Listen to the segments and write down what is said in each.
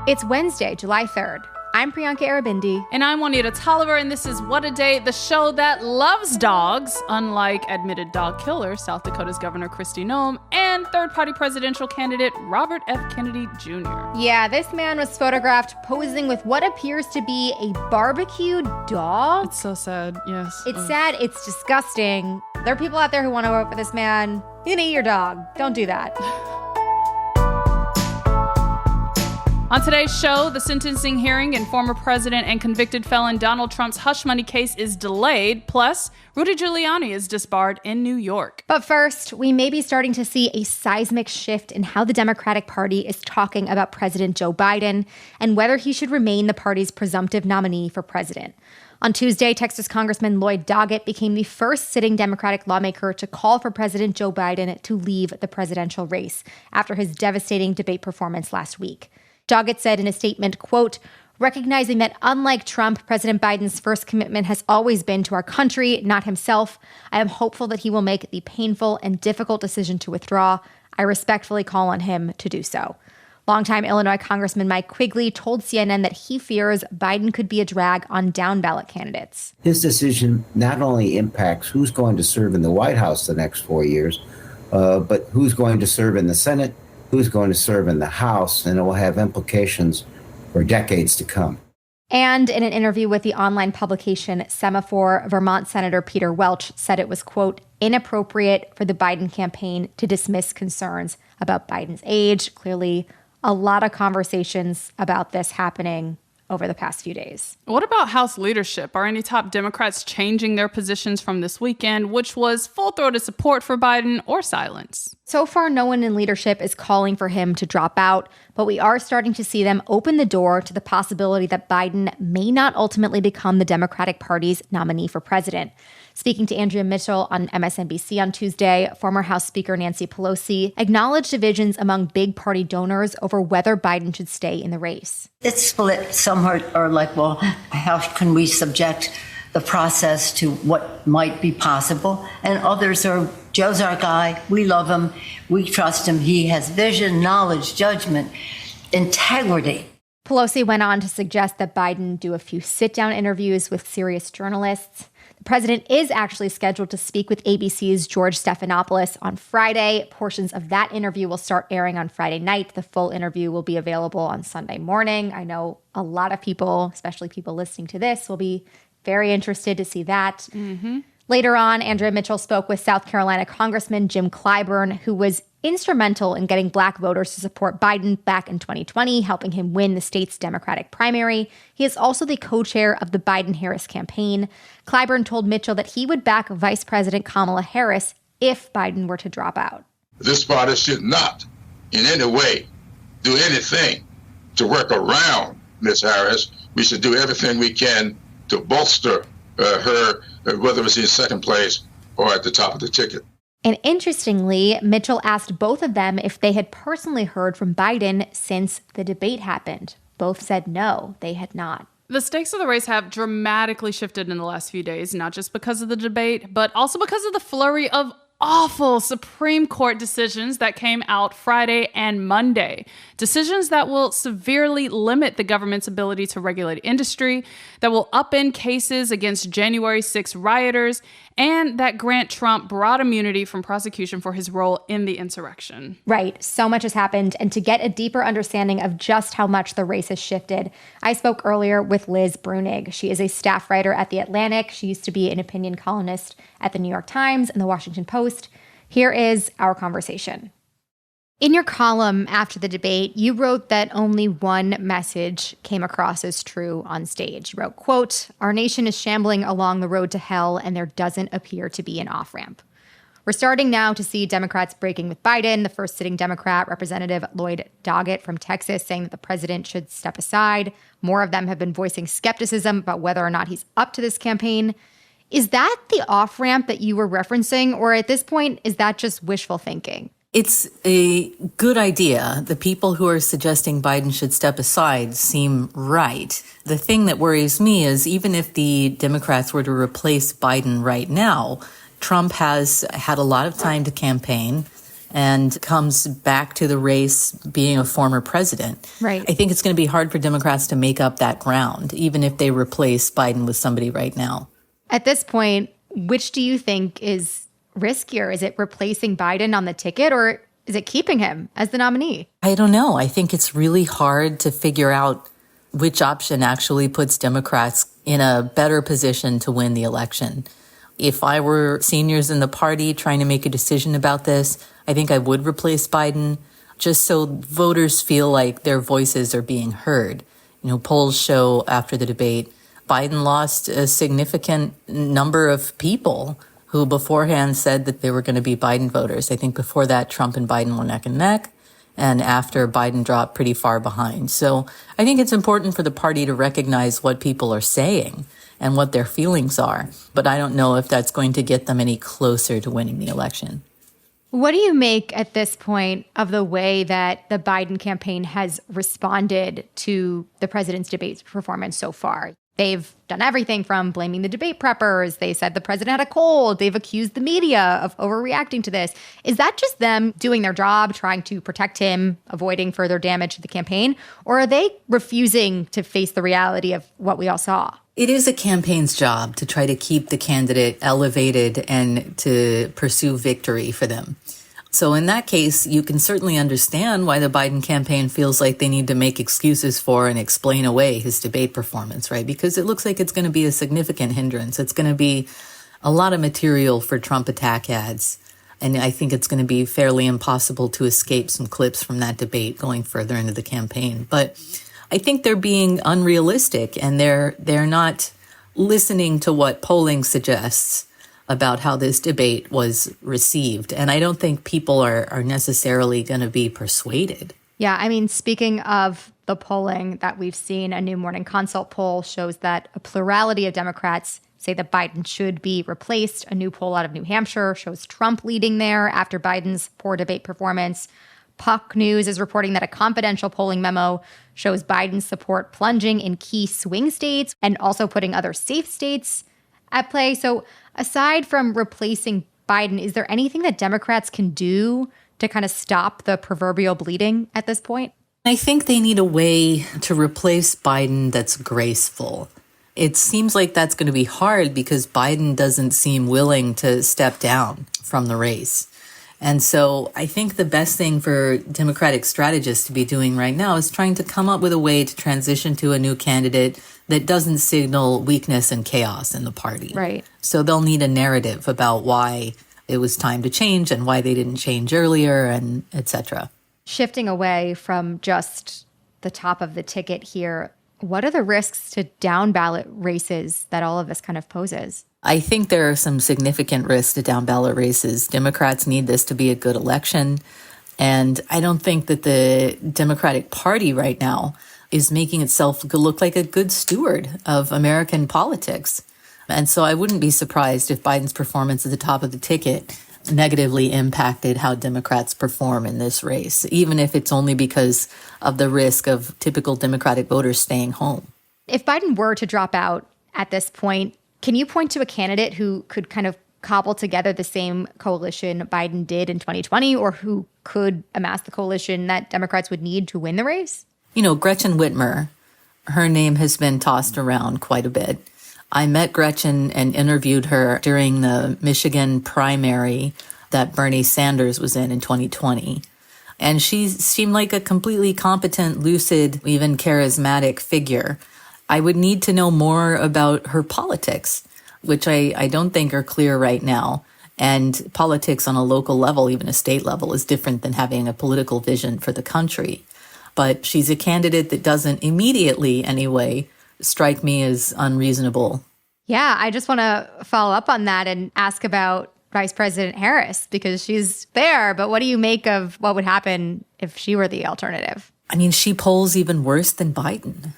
It's Wednesday, July 3rd. I'm Priyanka Arabindi. And I'm Juanita Tolliver, and this is What a Day, the show that loves dogs, unlike admitted dog killer South Dakota's Governor Kristi Noem and third-party presidential candidate Robert F. Kennedy Jr. Yeah, this man was photographed posing with what appears to be a barbecued dog. It's so sad, yes. It's sad, it's disgusting. There are people out there who want to vote for this man. You can eat your dog. Don't do that. On today's show, the sentencing hearing in former president and convicted felon Donald Trump's hush money case is delayed. Plus, Rudy Giuliani is disbarred in New York. But first, we may be starting to see a seismic shift in how the Democratic Party is talking about President Joe Biden and whether he should remain the party's presumptive nominee for president. On Tuesday, Texas Congressman Lloyd Doggett became the first sitting Democratic lawmaker to call for President Joe Biden to leave the presidential race after his devastating debate performance last week. Doggett said in a statement, quote, recognizing that unlike Trump, President Biden's first commitment has always been to our country, not himself, I am hopeful that he will make the painful and difficult decision to withdraw. I respectfully call on him to do so. Longtime Illinois Congressman Mike Quigley told CNN that he fears Biden could be a drag on down-ballot candidates. His decision not only impacts who's going to serve in the White House the next 4 years, but who's going to serve in the Senate, who's going to serve in the House, and it will have implications for decades to come. And in an interview with the online publication Semaphore, Vermont Senator Peter Welch said it was, quote, inappropriate for the Biden campaign to dismiss concerns about Biden's age. Clearly, a lot of conversations about this happening over the past few days. What about House leadership? Are any top Democrats changing their positions from this weekend, which was full-throated support for Biden or silence? So far, no one in leadership is calling for him to drop out, but we are starting to see them open the door to the possibility that Biden may not ultimately become the Democratic Party's nominee for president. Speaking to Andrea Mitchell on MSNBC on Tuesday, former House Speaker Nancy Pelosi acknowledged divisions among big party donors over whether Biden should stay in the race. It's split. Some are like, well, how can we subject the process to what might be possible? And others are, Joe's our guy. We love him. We trust him. He has vision, knowledge, judgment, integrity. Pelosi went on to suggest that Biden do a few sit-down interviews with serious journalists. The president is actually scheduled to speak with ABC's George Stephanopoulos on Friday. Portions of that interview will start airing on Friday night. The full interview will be available on Sunday morning. I know a lot of people, especially people listening to this, will be very interested to see that. Mm-hmm. Later on, Andrea Mitchell spoke with South Carolina Congressman Jim Clyburn, who was instrumental in getting Black voters to support Biden back in 2020, helping him win the state's Democratic primary. He is also the co-chair of the Biden-Harris campaign. Clyburn told Mitchell that he would back Vice President Kamala Harris if Biden were to drop out. This party should not in any way do anything to work around Ms. Harris. We should do everything we can to bolster her, whether it's in second place or at the top of the ticket. And interestingly, Mitchell asked both of them if they had personally heard from Biden since the debate happened. Both said no, they had not. The stakes of the race have dramatically shifted in the last few days, not just because of the debate, but also because of the flurry of awful Supreme Court decisions that came out Friday and Monday. Decisions that will severely limit the government's ability to regulate industry, that will upend cases against January 6 rioters, and that grant Trump broad immunity from prosecution for his role in the insurrection. Right. So much has happened. And to get a deeper understanding of just how much the race has shifted, I spoke earlier with Liz Bruenig. She is a staff writer at The Atlantic. She used to be an opinion columnist at The New York Times and The Washington Post. Here is our conversation. In your column after the debate, you wrote that only one message came across as true on stage. You wrote, quote, our nation is shambling along the road to hell and there doesn't appear to be an off-ramp. We're starting now to see Democrats breaking with Biden. The first sitting Democrat, Representative Lloyd Doggett from Texas, saying that the president should step aside. More of them have been voicing skepticism about whether or not he's up to this campaign. Is that the off-ramp that you were referencing? Or at this point, is that just wishful thinking? It's a good idea. The people who are suggesting Biden should step aside seem right. The thing that worries me is even if the Democrats were to replace Biden right now, Trump has had a lot of time to campaign. and comes back to the race being a former president. Right. I think it's going to be hard for Democrats to make up that ground, even if they replace Biden with somebody right now. At this point, which do you think is riskier? Is it replacing Biden on the ticket, or is it keeping him as the nominee? I don't know. I think it's really hard to figure out which option actually puts Democrats in a better position to win the election. If I were seniors in the party trying to make a decision about this, I think I would replace Biden, just so voters feel like their voices are being heard. Polls show after the debate, Biden lost a significant number of people who beforehand said that they were going to be Biden voters. I think before that, Trump and Biden were neck and neck, and after, Biden dropped pretty far behind. So I think it's important for the party to recognize what people are saying and what their feelings are. But I don't know if that's going to get them any closer to winning the election. What do you make at this point of the way that the Biden campaign has responded to the president's debate performance so far? They've done everything from blaming the debate preppers. They said the president had a cold. They've accused the media of overreacting to this. Is that just them doing their job, trying to protect him, avoiding further damage to the campaign? Or are they refusing to face the reality of what we all saw? It is a campaign's job to try to keep the candidate elevated and to pursue victory for them. So in that case, you can certainly understand why the Biden campaign feels like they need to make excuses for and explain away his debate performance, right? Because it looks like it's going to be a significant hindrance. It's going to be a lot of material for Trump attack ads. And I think it's going to be fairly impossible to escape some clips from that debate going further into the campaign. But I think they're being unrealistic, and they're not listening to what polling suggests about how this debate was received. And I don't think people are necessarily going to be persuaded. Yeah, I mean, speaking of the polling that we've seen, a new Morning Consult poll shows that a plurality of Democrats say that Biden should be replaced. A new poll out of New Hampshire shows Trump leading there after Biden's poor debate performance. Puck News is reporting that a confidential polling memo shows Biden's support plunging in key swing states and also putting other safe states at play. So aside from replacing Biden, is there anything that Democrats can do to kind of stop the proverbial bleeding at this point? I think they need a way to replace Biden that's graceful. It seems like that's going to be hard because Biden doesn't seem willing to step down from the race. And so I think the best thing for Democratic strategists to be doing right now is trying to come up with a way to transition to a new candidate that doesn't signal weakness and chaos in the party. Right. So they'll need a narrative about why it was time to change and why they didn't change earlier, and et cetera. Shifting away from just the top of the ticket here, what are the risks to down ballot races that all of this kind of poses? I think there are some significant risks to down ballot races. Democrats need this to be a good election. And I don't think that the Democratic Party right now is making itself look like a good steward of American politics. And so I wouldn't be surprised if Biden's performance at the top of the ticket negatively impacted how Democrats perform in this race, even if it's only because of the risk of typical Democratic voters staying home. If Biden were to drop out at this point, can you point to a candidate who could kind of cobble together the same coalition Biden did in 2020, or who could amass the coalition that Democrats would need to win the race? Gretchen Whitmer, her name has been tossed around quite a bit. I met Gretchen and interviewed her during the Michigan primary that Bernie Sanders was in 2020. And she seemed like a completely competent, lucid, even charismatic figure. I would need to know more about her politics, which I don't think are clear right now. And politics on a local level, even a state level, is different than having a political vision for the country. But she's a candidate that doesn't immediately, anyway, strike me as unreasonable. Yeah, I just want to follow up on that and ask about Vice President Harris, because she's there. But what do you make of what would happen if she were the alternative? I mean, she polls even worse than Biden.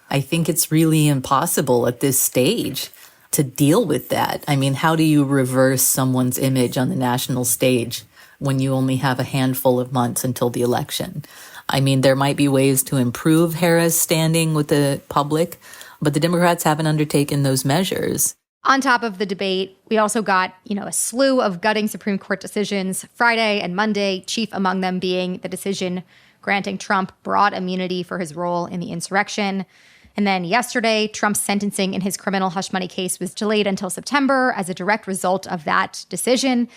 I think it's really impossible at this stage to deal with that. I mean, how do you reverse someone's image on the national stage when you only have a handful of months until the election? I mean, there might be ways to improve Harris' standing with the public, but the Democrats haven't undertaken those measures. On top of the debate, we also got, a slew of gutting Supreme Court decisions Friday and Monday, chief among them being the decision granting Trump broad immunity for his role in the insurrection. And then yesterday, Trump's sentencing in his criminal hush money case was delayed until September as a direct result of that decision.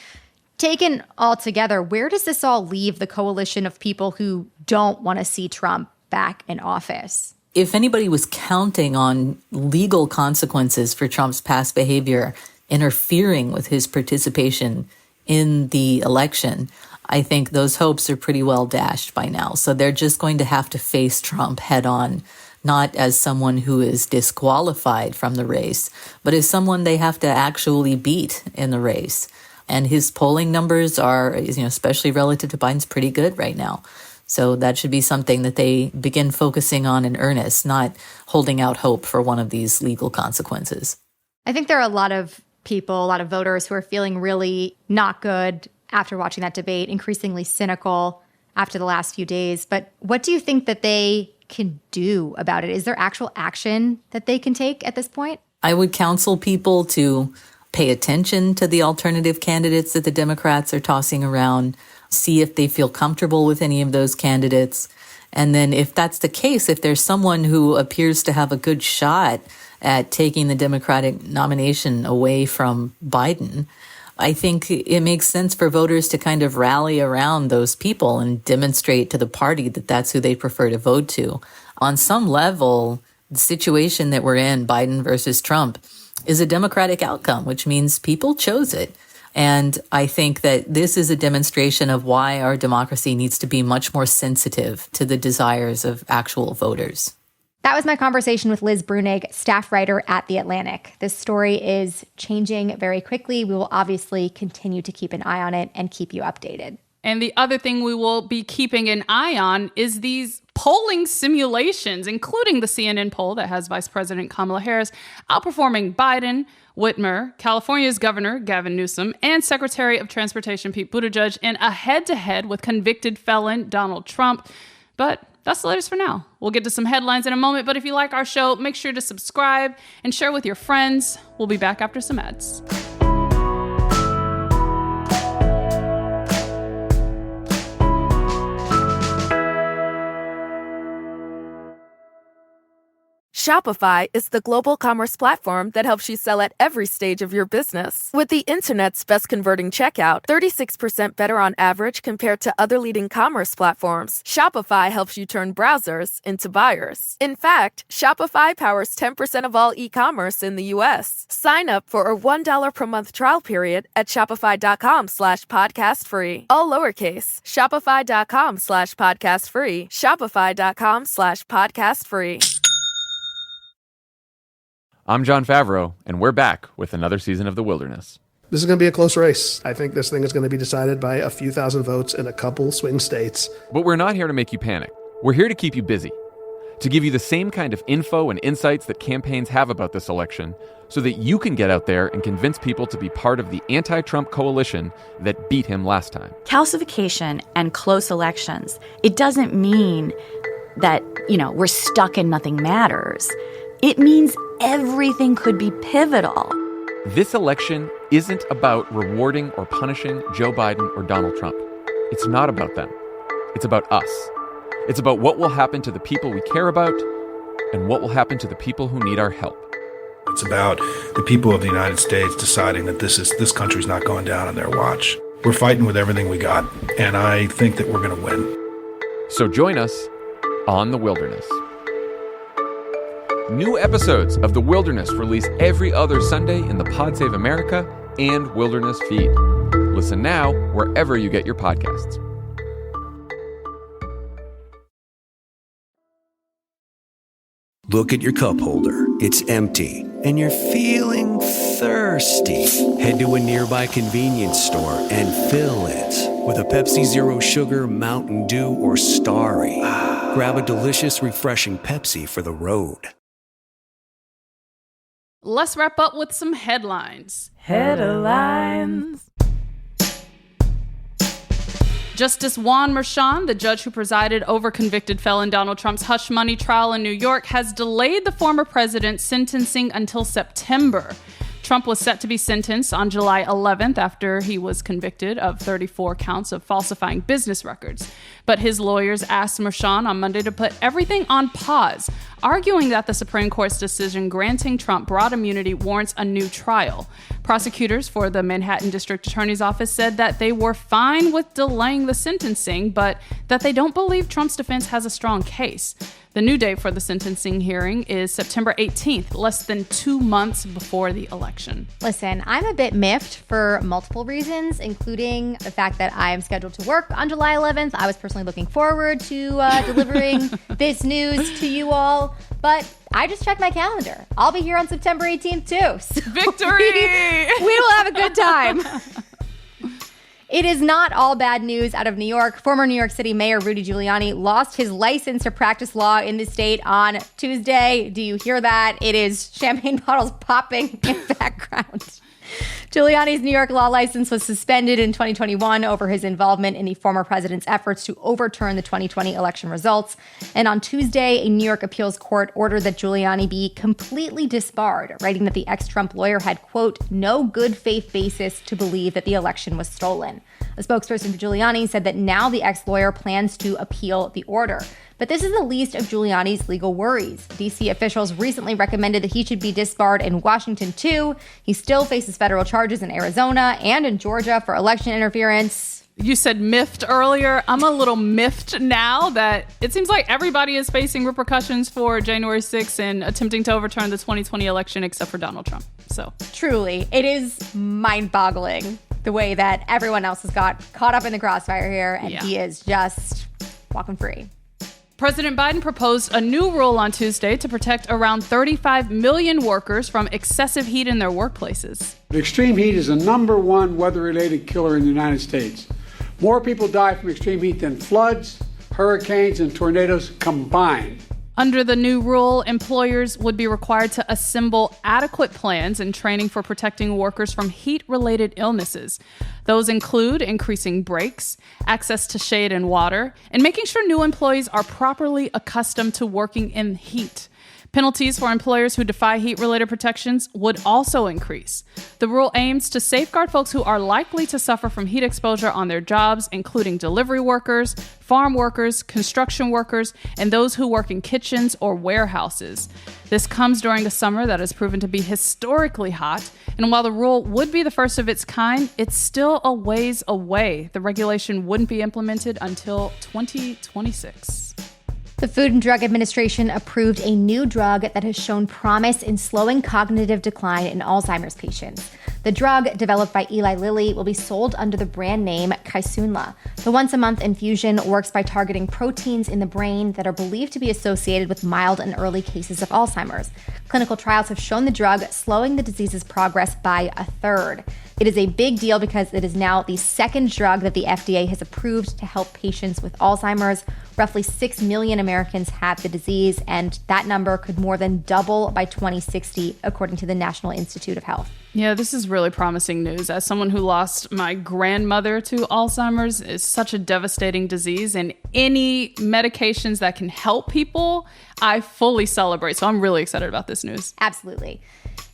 Taken all together, where does this all leave the coalition of people who don't want to see Trump back in office? If anybody was counting on legal consequences for Trump's past behavior interfering with his participation in the election, I think those hopes are pretty well dashed by now. So they're just going to have to face Trump head on, not as someone who is disqualified from the race, but as someone they have to actually beat in the race. And his polling numbers are, especially relative to Biden's, pretty good right now. So that should be something that they begin focusing on in earnest, not holding out hope for one of these legal consequences. I think there are a lot of people, a lot of voters who are feeling really not good after watching that debate, increasingly cynical after the last few days. But what do you think that they can do about it? Is there actual action that they can take at this point? I would counsel people to pay attention to the alternative candidates that the Democrats are tossing around, see if they feel comfortable with any of those candidates. And then if that's the case, if there's someone who appears to have a good shot at taking the Democratic nomination away from Biden, I think it makes sense for voters to kind of rally around those people and demonstrate to the party that that's who they prefer to vote to. On some level, the situation that we're in, Biden versus Trump, is a Democratic outcome, which means people chose it. And I think that this is a demonstration of why our democracy needs to be much more sensitive to the desires of actual voters. That was my conversation with Liz Bruenig, staff writer at The Atlantic. This story is changing very quickly. We will obviously continue to keep an eye on it and keep you updated. And the other thing we will be keeping an eye on is these polling simulations, including the CNN poll that has Vice President Kamala Harris outperforming Biden, Whitmer, California's Governor Gavin Newsom, and Secretary of Transportation Pete Buttigieg in a head-to-head with convicted felon Donald Trump. But that's the latest for now. We'll get to some headlines in a moment, but if you like our show, make sure to subscribe and share with your friends. We'll be back after some ads. Shopify is the global commerce platform that helps you sell at every stage of your business. With the internet's best converting checkout, 36% better on average compared to other leading commerce platforms, Shopify helps you turn browsers into buyers. In fact, Shopify powers 10% of all e-commerce in the U.S. Sign up for a $1 per month trial period at shopify.com/podcastfree. All lowercase, shopify.com/podcastfree, shopify.com/podcastfree. I'm John Favreau, and we're back with another season of The Wilderness. This is going to be a close race. I think this thing is going to be decided by a few thousand votes in a couple swing states. But we're not here to make you panic. We're here to keep you busy, to give you the same kind of info and insights that campaigns have about this election, so that you can get out there and convince people to be part of the anti-Trump coalition that beat him last time. Calcification and close elections, it doesn't mean that, we're stuck and nothing matters. It means everything could be pivotal. This election isn't about rewarding or punishing Joe Biden or Donald Trump. It's not about them. It's about us. It's about what will happen to the people we care about and what will happen to the people who need our help. It's about the people of the United States deciding that this country's not going down on their watch. We're fighting with everything we got, and I think that we're going to win. So join us on The Wilderness. New episodes of The Wilderness release every other Sunday in the Pod Save America and Wilderness feed. Listen now wherever you get your podcasts. Look at your cup holder. It's empty, and you're feeling thirsty. Head to a nearby convenience store and fill it with a Pepsi Zero Sugar, Mountain Dew, or Starry. Grab a delicious, refreshing Pepsi for the road. Let's wrap up with some headlines. Headlines. Justice Juan Merchan, the judge who presided over convicted felon Donald Trump's hush money trial in New York, has delayed the former president's sentencing until September. Trump was set to be sentenced on July 11th after he was convicted of 34 counts of falsifying business records. But his lawyers asked Merchan on Monday to put everything on pause, arguing that the Supreme Court's decision granting Trump broad immunity warrants a new trial. Prosecutors for the Manhattan District Attorney's Office said that they were fine with delaying the sentencing, but that they don't believe Trump's defense has a strong case. The new date for the sentencing hearing is September 18th, less than 2 months before the election. Listen, I'm a bit miffed for multiple reasons, including the fact that I am scheduled to work on July 11th. I was personally looking forward to delivering this news to you all, but I just checked my calendar. I'll be here on September 18th too. So Victory! we will have a good time. It is not all bad news out of New York. Former New York City Mayor Rudy Giuliani lost his license to practice law in the state on Tuesday. Do you hear that? It is champagne bottles popping in the background. Giuliani's New York law license was suspended in 2021 over his involvement in the former president's efforts to overturn the 2020 election results. And on Tuesday, a New York appeals court ordered that Giuliani be completely disbarred, writing that the ex-Trump lawyer had, quote, no good faith basis to believe that the election was stolen. A spokesperson for Giuliani said that now the ex-lawyer plans to appeal the order. But this is the least of Giuliani's legal worries. D.C. officials recently recommended that he should be disbarred in Washington, too. He still faces federal charges in Arizona and in Georgia for election interference. You said miffed earlier. I'm a little miffed now that it seems like everybody is facing repercussions for January 6th and attempting to overturn the 2020 election except for Donald Trump. So truly, it is mind-boggling the way that everyone else has got caught up in the crossfire here, and he is just walking free. President Biden proposed a new rule on Tuesday to protect around 35 million workers from excessive heat in their workplaces. Extreme heat is the number one weather-related killer in the United States. More people die from extreme heat than floods, hurricanes, and tornadoes combined. Under the new rule, employers would be required to assemble adequate plans and training for protecting workers from heat-related illnesses. Those include increasing breaks, access to shade and water, and making sure new employees are properly accustomed to working in heat. Penalties for employers who defy heat-related protections would also increase. The rule aims to safeguard folks who are likely to suffer from heat exposure on their jobs, including delivery workers, farm workers, construction workers, and those who work in kitchens or warehouses. This comes during a summer that has proven to be historically hot, and while the rule would be the first of its kind, it's still a ways away. The regulation wouldn't be implemented until 2026. The Food and Drug Administration approved a new drug that has shown promise in slowing cognitive decline in Alzheimer's patients. The drug, developed by Eli Lilly, will be sold under the brand name Kisunla. The once-a-month infusion works by targeting proteins in the brain that are believed to be associated with mild and early cases of Alzheimer's. Clinical trials have shown the drug slowing the disease's progress by a third. It is a big deal because it is now the second drug that the FDA has approved to help patients with Alzheimer's. Roughly 6 million Americans have the disease, and that number could more than double by 2060, according to the National Institute of Health. Yeah, this is really promising news. As someone who lost my grandmother to Alzheimer's, it's such a devastating disease, and any medications that can help people, I fully celebrate. So I'm really excited about this news. Absolutely.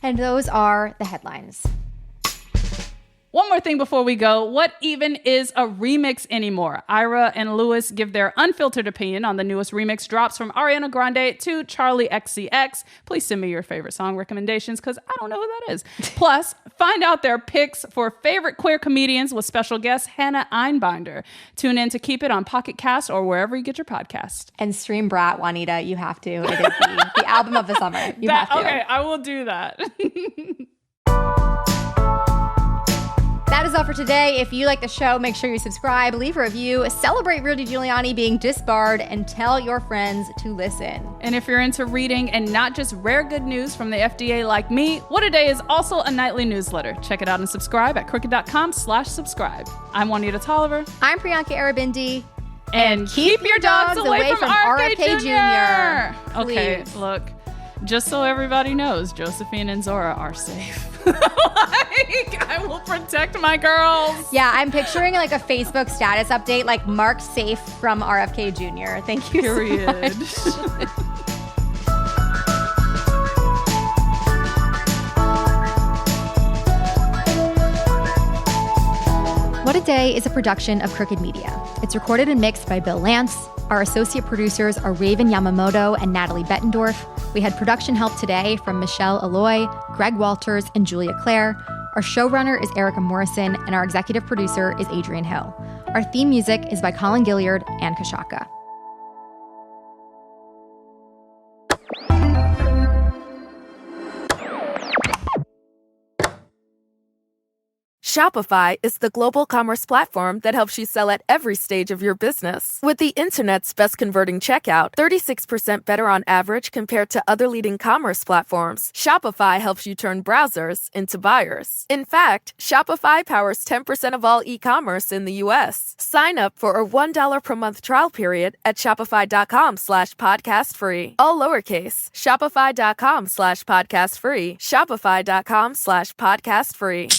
And those are the headlines. One more thing before we go. What even is a remix anymore? Ira and Lewis give their unfiltered opinion on the newest remix drops from Ariana Grande to Charli XCX. Please send me your favorite song recommendations because I don't know who that is. Plus, find out their picks for favorite queer comedians with special guest Hannah Einbinder. Tune in to Keep It on Pocket Cast or wherever you get your podcast. And stream Brat, Juanita. You have to. It is the album of the summer. You have to. Okay, I will do that. That is all for today. If you like the show, make sure you subscribe, leave a review, celebrate Rudy Giuliani being disbarred, and tell your friends to listen. And if you're into reading and not just rare good news from the FDA like me, What A Day is also a nightly newsletter. Check it out and subscribe at crooked.com/subscribe. I'm Juanita Tolliver. I'm Priyanka Arabindi. And keep your dogs away from RFK Jr. Okay, Please. Look, just so everybody knows, Josephine and Zora are safe. I will protect my girls. Yeah, I'm picturing like a Facebook status update, like marked safe from RFK Jr. Thank you Period. so much. Weekday is a production of Crooked Media. It's recorded and mixed by Bill Lance. Our associate producers are Raven Yamamoto and Natalie Bettendorf. We had production help today from Michelle Alloy, Greg Walters, and Julia Clare. Our showrunner is Erica Morrison, and our executive producer is Adrian Hill. Our theme music is by Colin Gilliard and Kashaka. Shopify is the global commerce platform that helps you sell at every stage of your business. With the internet's best converting checkout, 36% better on average compared to other leading commerce platforms, Shopify helps you turn browsers into buyers. In fact, Shopify powers 10% of all e-commerce in the U.S. Sign up for a $1 per month trial period at shopify.com/podcast free. All lowercase, shopify.com/podcast free, shopify.com/podcast free.